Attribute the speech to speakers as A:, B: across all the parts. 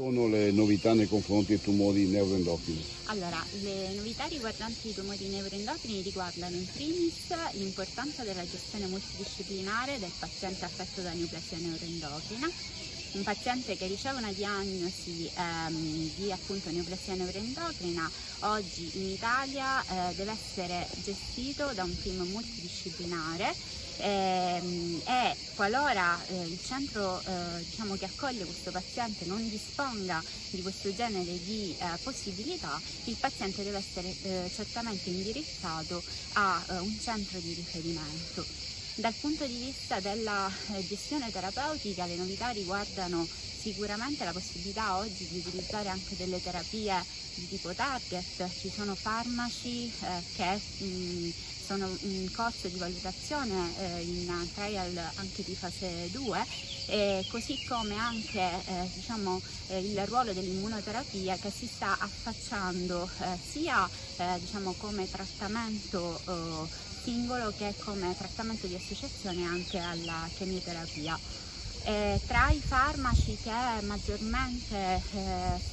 A: sono le novità nei confronti dei tumori neuroendocrini?
B: Allora, le novità riguardanti i tumori neuroendocrini riguardano in primis l'importanza della gestione multidisciplinare del paziente affetto da neoplasia neuroendocrina. Un paziente che riceve una diagnosi di appunto neoplasia neuroendocrina oggi in Italia deve essere gestito da un team multidisciplinare e qualora il centro diciamo, che accoglie questo paziente non disponga di questo genere di possibilità, il paziente deve essere certamente indirizzato a un centro di riferimento. Dal punto di vista della gestione terapeutica, le novità riguardano sicuramente la possibilità oggi di utilizzare anche delle terapie di tipo target. Ci sono farmaci che sono in corso di valutazione in trial anche di fase 2, così come anche diciamo, il ruolo dell'immunoterapia che si sta affacciando sia diciamo, come trattamento singolo che come trattamento di associazione anche alla chemioterapia. Tra i farmaci che maggiormente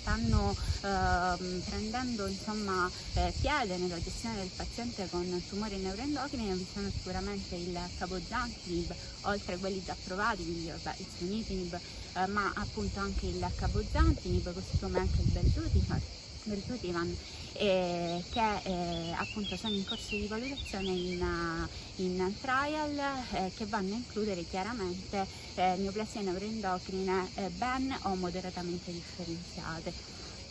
B: stanno prendendo insomma, piede nella gestione del paziente con tumori neuroendocrini vi sono sicuramente il cabozantinib, oltre a quelli già approvati, quindi vabbè, il sunitinib, ma appunto anche il cabozantinib, così come anche il beltutivan, che appunto sono in corso di valutazione in trial che vanno a includere chiaramente neoplasie neuroendocrine ben o moderatamente differenziate.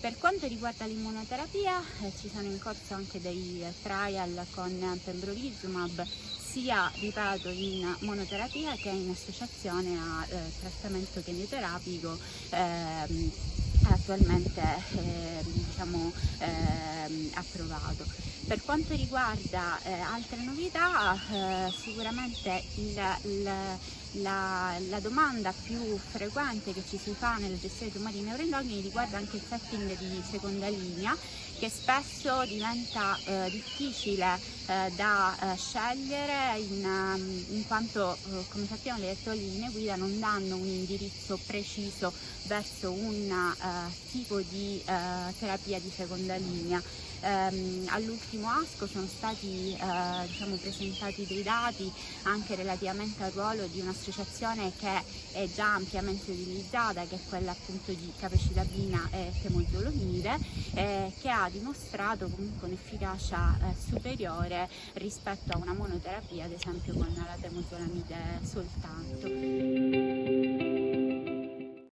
B: Per quanto riguarda l'immunoterapia ci sono in corso anche dei trial con pembrolizumab, sia ripeto in monoterapia che in associazione a trattamento chemioterapico attualmente diciamo, approvato. Per quanto riguarda altre novità, sicuramente la domanda più frequente che ci si fa nella gestione dei tumori neuroendocrini riguarda anche il setting di seconda linea, che spesso diventa difficile da scegliere in quanto come sappiamo le linee guida non danno un indirizzo preciso verso un tipo di terapia di seconda linea. All'ultimo ASCO sono stati diciamo, presentati dei dati anche relativamente al ruolo di un'associazione che è già ampiamente utilizzata, che è quella appunto di capecitabina e temozolomide, che ha dimostrato comunque un'efficacia superiore rispetto a una monoterapia, ad esempio con la temozolomide soltanto.